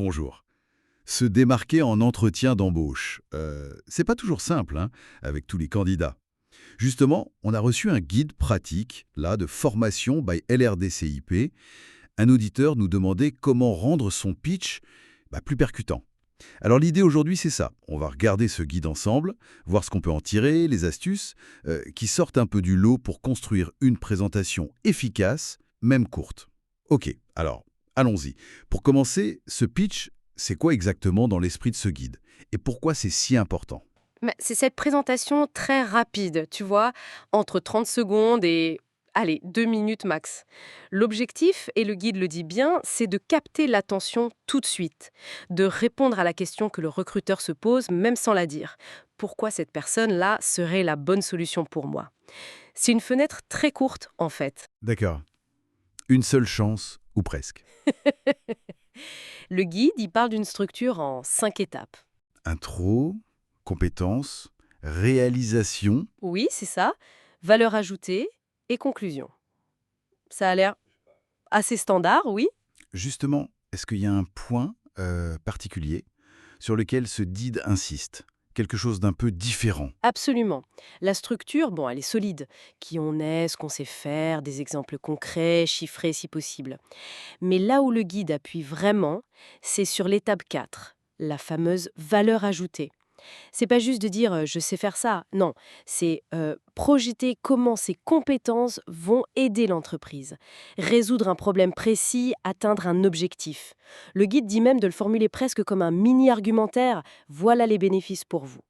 Bonjour. Se démarquer en entretien d'embauche, c'est pas toujours simple, hein, avec tous les candidats. Justement, on a reçu un guide pratique, là, de formation by LRDCIP. Un auditeur nous demandait comment rendre son pitch plus percutant. Alors l'idée aujourd'hui, c'est ça. On va regarder ce guide ensemble, voir ce qu'on peut en tirer, les astuces, qui sortent un peu du lot pour construire une présentation efficace, même courte. Ok, alors, allons-y. Pour commencer, ce pitch, c'est quoi exactement dans l'esprit de ce guide? Et pourquoi c'est si important? Mais c'est cette présentation très rapide, tu vois, entre 30 secondes et, allez, 2 minutes max. L'objectif, et le guide le dit bien, c'est de capter l'attention tout de suite, de répondre à la question que le recruteur se pose, même sans la dire. Pourquoi cette personne-là serait la bonne solution pour moi? C'est une fenêtre très courte, en fait. D'accord. Une seule chance, ou presque. Le guide, il parle d'une structure en 5 étapes. Intro, compétences, réalisation. Oui, c'est ça. Valeur ajoutée et conclusion. Ça a l'air assez standard, oui. Justement, est-ce qu'il y a un point particulier sur lequel ce guide insiste? Quelque chose d'un peu différent. Absolument. La structure, bon, elle est solide. Qui on est, ce qu'on sait faire, des exemples concrets, chiffrés si possible. Mais là où le guide appuie vraiment, c'est sur l'étape 4, la fameuse valeur ajoutée. C'est pas juste de dire je sais faire ça. Non, c'est projeter comment ces compétences vont aider l'entreprise. Résoudre un problème précis, atteindre un objectif. Le guide dit même de le formuler presque comme un mini-argumentaire. Voilà les bénéfices pour vous.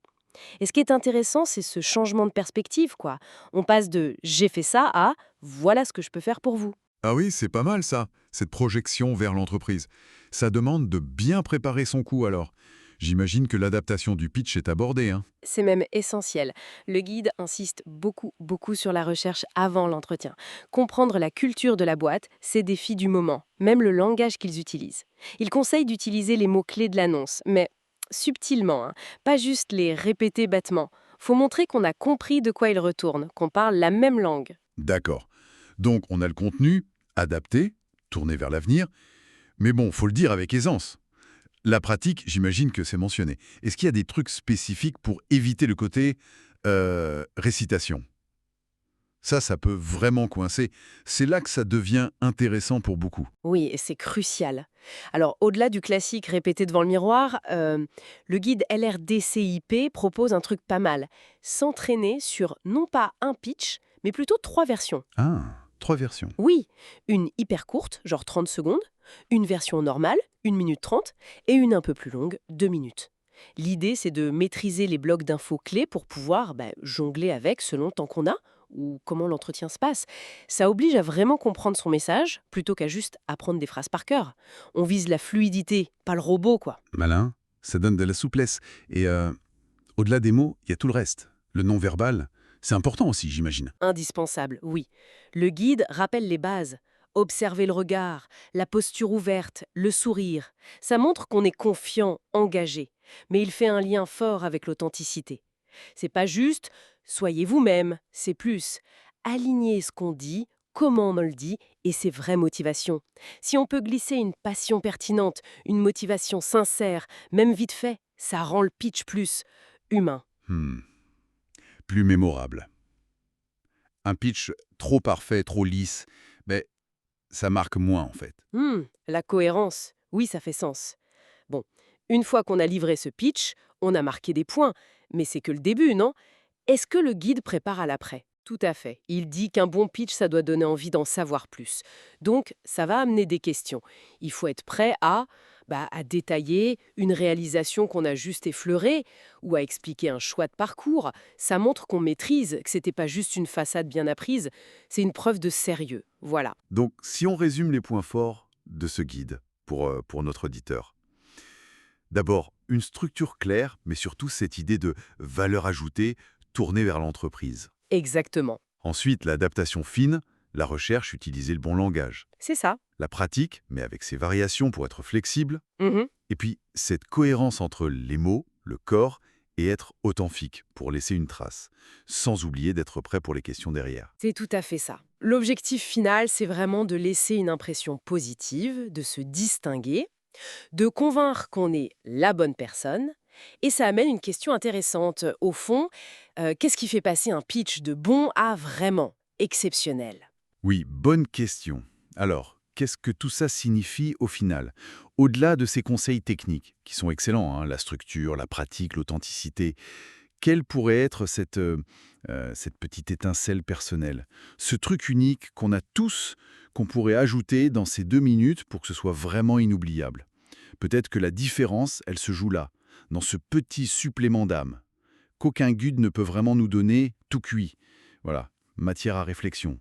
Et ce qui est intéressant, c'est ce changement de perspective, quoi. On passe de «j'ai fait ça» à «voilà ce que je peux faire pour vous». Ah oui, c'est pas mal ça, cette projection vers l'entreprise. Ça demande de bien préparer son coup alors. J'imagine que l'adaptation du pitch est abordée, hein. C'est même essentiel. Le guide insiste beaucoup, beaucoup sur la recherche avant l'entretien. Comprendre la culture de la boîte, ses défis du moment, même le langage qu'ils utilisent. Il conseille d'utiliser les mots-clés de l'annonce, mais subtilement, hein, pas juste les répéter bêtement. Faut montrer qu'on a compris de quoi ils retournent, qu'on parle la même langue. D'accord. Donc on a le contenu, adapté, tourné vers l'avenir, mais bon, faut le dire avec aisance. La pratique, j'imagine que c'est mentionné. Est-ce qu'il y a des trucs spécifiques pour éviter le côté récitation? Ça peut vraiment coincer. C'est là que ça devient intéressant pour beaucoup. Oui, et c'est crucial. Alors, au-delà du classique répété devant le miroir, le guide LRDCIP propose un truc pas mal. S'entraîner sur non pas un pitch, mais plutôt 3 versions. Ah, 3 versions. Oui, une hyper courte, genre 30 secondes, une version normale, 1 minute 30, et une un peu plus longue, 2 minutes. L'idée, c'est de maîtriser les blocs d'infos clés pour pouvoir jongler avec selon le temps qu'on a ou comment l'entretien se passe. Ça oblige à vraiment comprendre son message plutôt qu'à juste apprendre des phrases par cœur. On vise la fluidité, pas le robot, quoi. Malin, ça donne de la souplesse. Et au-delà des mots, il y a tout le reste. Le non-verbal, c'est important aussi, j'imagine. Indispensable, oui. Le guide rappelle les bases. Observer le regard, la posture ouverte, le sourire. Ça montre qu'on est confiant, engagé. Mais il fait un lien fort avec l'authenticité. C'est pas juste soyez vous-même, c'est plus aligner ce qu'on dit, comment on me le dit et ses vraies motivations. Si on peut glisser une passion pertinente, une motivation sincère, même vite fait, ça rend le pitch plus humain. Hmm. Plus mémorable. Un pitch trop parfait, trop lisse, mais ça marque moins en fait. La cohérence, oui, ça fait sens. Bon, une fois qu'on a livré ce pitch, on a marqué des points, mais c'est que le début, non? Est-ce que le guide prépare à l'après? Tout à fait. Il dit qu'un bon pitch, ça doit donner envie d'en savoir plus. Donc, ça va amener des questions. Il faut être prêt à détailler une réalisation qu'on a juste effleurée ou à expliquer un choix de parcours. Ça montre qu'on maîtrise, que c'était pas juste une façade bien apprise, c'est une preuve de sérieux. Voilà. Donc, si on résume les points forts de ce guide pour notre auditeur. D'abord, une structure claire, mais surtout cette idée de valeur ajoutée tournée vers l'entreprise. Exactement. Ensuite, l'adaptation fine, la recherche, utiliser le bon langage. C'est ça. La pratique, mais avec ses variations pour être flexible. Mhm. Et puis, cette cohérence entre les mots, le corps, et être authentique pour laisser une trace, sans oublier d'être prêt pour les questions derrière. C'est tout à fait ça. L'objectif final, c'est vraiment de laisser une impression positive, de se distinguer. de convaincre qu'on est la bonne personne. Et ça amène une question intéressante. Au fond, qu'est-ce qui fait passer un pitch de bon à vraiment exceptionnel? Oui, bonne question. Alors, qu'est-ce que tout ça signifie au final? Au-delà de ces conseils techniques, qui sont excellents, hein, la structure, la pratique, l'authenticité, quelle pourrait être cette petite étincelle personnelle? Ce truc unique qu'on a tous, qu'on pourrait ajouter dans ces 2 minutes pour que ce soit vraiment inoubliable. Peut-être que la différence, elle se joue là, dans ce petit supplément d'âme, qu'aucun guide ne peut vraiment nous donner tout cuit. Voilà, matière à réflexion.